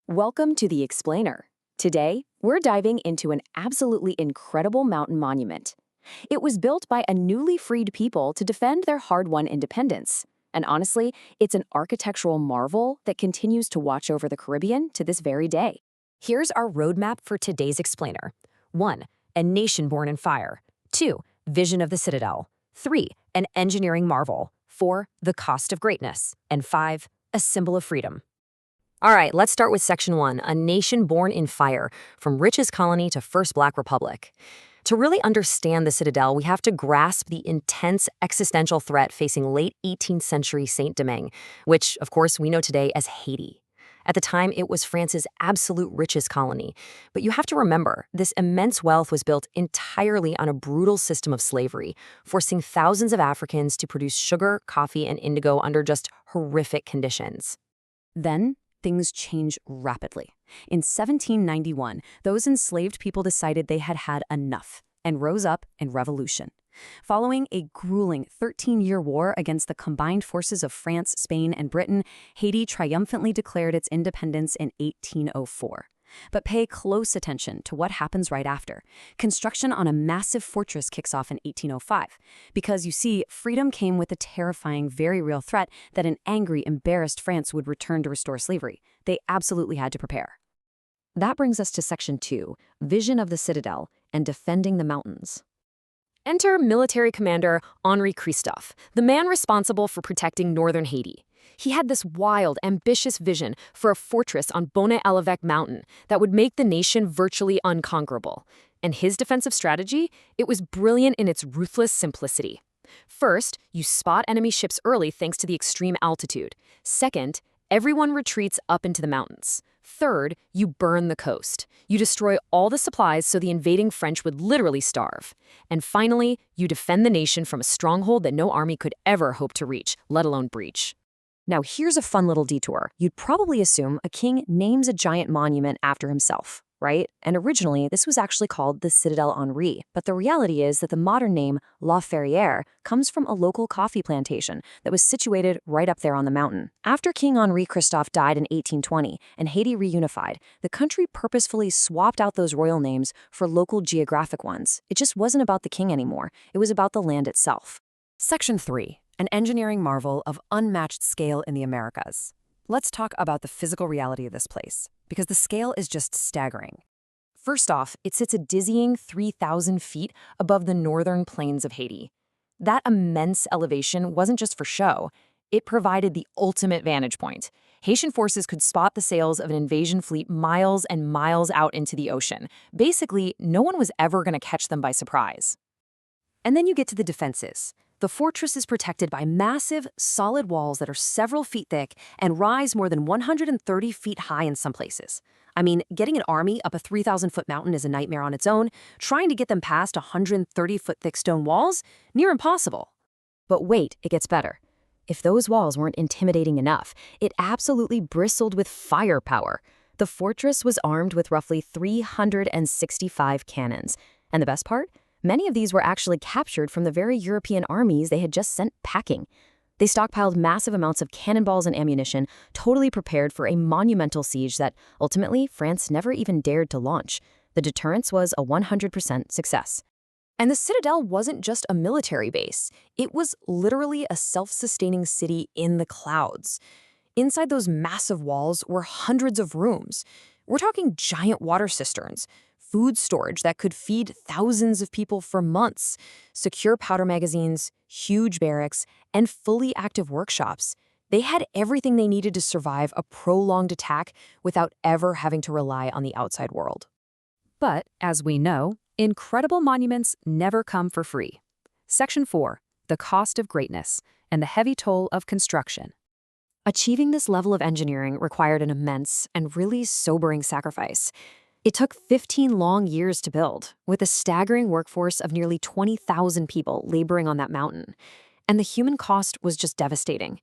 Welcome to The Explainer. Today, we're diving into an absolutely incredible mountain monument. It was built by a newly freed people to defend their hard-won independence. And honestly, it's an architectural marvel that continues to watch over the Caribbean to this very day. Here's our roadmap for today's explainer. 1. A nation born in fire. 2. Vision of the Citadel. 3. An engineering marvel. 4. The cost of greatness. And 5. A symbol of freedom. All right, let's start with Section 1, a nation born in fire, from richest colony to first Black republic. To really understand the Citadel, we have to grasp the intense existential threat facing late 18th century Saint-Domingue, which, of course, we know today as Haiti. At the time, it was France's absolute richest colony. But you have to remember, this immense wealth was built entirely on a brutal system of slavery, forcing thousands of Africans to produce sugar, coffee, and indigo under just horrific conditions. Then, things change rapidly. In 1791, those enslaved people decided they had had enough and rose up in revolution. Following a grueling 13-year war against the combined forces of France, Spain, and Britain, Haiti triumphantly declared its independence in 1804. But pay close attention to what happens right after. Construction on a massive fortress kicks off in 1805. Because, you see, freedom came with a terrifying, very real threat that an angry, embarrassed France would return to restore slavery. They absolutely had to prepare. That brings us to Section 2, Vision of the Citadel and Defending the Mountains. Enter military commander Henri Christophe, the man responsible for protecting northern Haiti. He had this wild, ambitious vision for a fortress on Bonnet-à-l'Évêque mountain that would make the nation virtually unconquerable. And his defensive strategy? It was brilliant in its ruthless simplicity. First, you spot enemy ships early thanks to the extreme altitude. Second, everyone retreats up into the mountains. Third, you burn the coast. You destroy all the supplies so the invading French would literally starve. And finally, you defend the nation from a stronghold that no army could ever hope to reach, let alone breach. Now here's a fun little detour. You'd probably assume a king names a giant monument after himself, right? And originally, this was actually called the Citadelle Henri, but the reality is that the modern name Laferrière comes from a local coffee plantation that was situated right up there on the mountain. After King Henri Christophe died in 1820 and Haiti reunified, the country purposefully swapped out those royal names for local geographic ones. It just wasn't about the king anymore. It was about the land itself. Section 3. An engineering marvel of unmatched scale in the Americas. Let's talk about the physical reality of this place, because the scale is just staggering. First off, it sits a dizzying 3,000 feet above the northern plains of Haiti. That immense elevation wasn't just for show. It provided the ultimate vantage point. Haitian forces could spot the sails of an invasion fleet miles and miles out into the ocean. Basically, no one was ever going to catch them by surprise. And then you get to the defenses. The fortress is protected by massive, solid walls that are several feet thick and rise more than 130 feet high in some places. I mean, getting an army up a 3,000-foot mountain is a nightmare on its own. Trying to get them past 130-foot thick stone walls? Near impossible. But wait, it gets better. If those walls weren't intimidating enough, it absolutely bristled with firepower. The fortress was armed with roughly 365 cannons. And the best part? Many of these were actually captured from the very European armies they had just sent packing. They stockpiled massive amounts of cannonballs and ammunition, totally prepared for a monumental siege that, ultimately, France never even dared to launch. The deterrence was a 100% success. And the Citadel wasn't just a military base. It was literally a self-sustaining city in the clouds. Inside those massive walls were hundreds of rooms. We're talking giant water cisterns, food storage that could feed thousands of people for months, secure powder magazines, huge barracks, and fully active workshops. They had everything they needed to survive a prolonged attack without ever having to rely on the outside world. But, as we know, incredible monuments never come for free. Section 4, the cost of greatness and the heavy toll of construction. Achieving this level of engineering required an immense and really sobering sacrifice. It took 15 long years to build, with a staggering workforce of nearly 20,000 people laboring on that mountain. And the human cost was just devastating.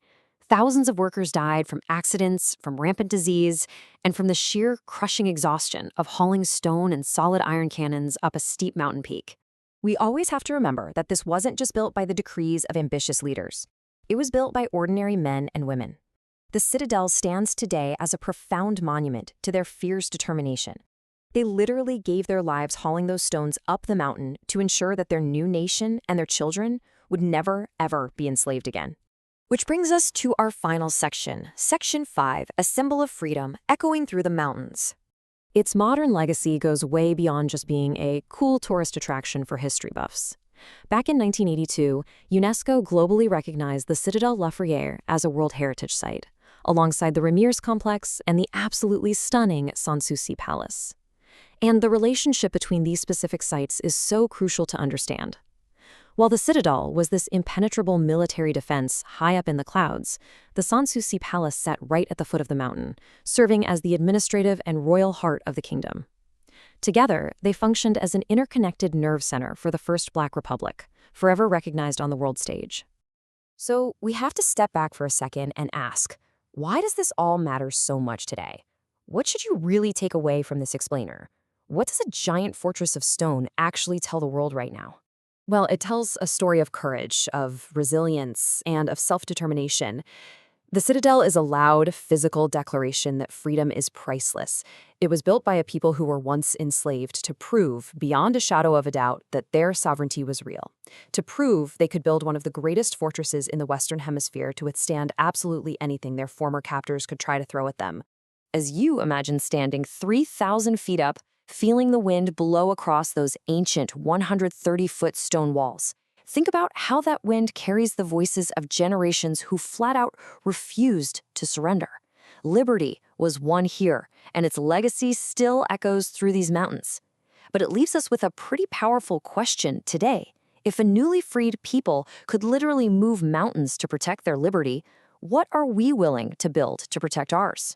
Thousands of workers died from accidents, from rampant disease, and from the sheer crushing exhaustion of hauling stone and solid iron cannons up a steep mountain peak. We always have to remember that this wasn't just built by the decrees of ambitious leaders. It was built by ordinary men and women. The Citadel stands today as a profound monument to their fierce determination. They literally gave their lives hauling those stones up the mountain to ensure that their new nation and their children would never, ever be enslaved again. Which brings us to our final section, Section 5, a symbol of freedom echoing through the mountains. Its modern legacy goes way beyond just being a cool tourist attraction for history buffs. Back in 1982, UNESCO globally recognized the Citadelle Laferrière as a World Heritage Site, alongside the Ramires Complex and the absolutely stunning Sanssouci Palace. And the relationship between these specific sites is so crucial to understand. While the Citadel was this impenetrable military defense high up in the clouds, the Sanssouci Palace sat right at the foot of the mountain, serving as the administrative and royal heart of the kingdom. Together, they functioned as an interconnected nerve center for the First Black Republic, forever recognized on the world stage. So we have to step back for a second and ask, why does this all matter so much today? What should you really take away from this explainer? What does a giant fortress of stone actually tell the world right now? Well, it tells a story of courage, of resilience, and of self-determination. The Citadel is a loud, physical declaration that freedom is priceless. It was built by a people who were once enslaved to prove, beyond a shadow of a doubt, that their sovereignty was real. To prove they could build one of the greatest fortresses in the Western Hemisphere to withstand absolutely anything their former captors could try to throw at them. As you imagine standing 3,000 feet up, feeling the wind blow across those ancient 130-foot stone walls. Think about how that wind carries the voices of generations who flat out refused to surrender. Liberty was won here, and its legacy still echoes through these mountains. But it leaves us with a pretty powerful question today. If a newly freed people could literally move mountains to protect their liberty, what are we willing to build to protect ours?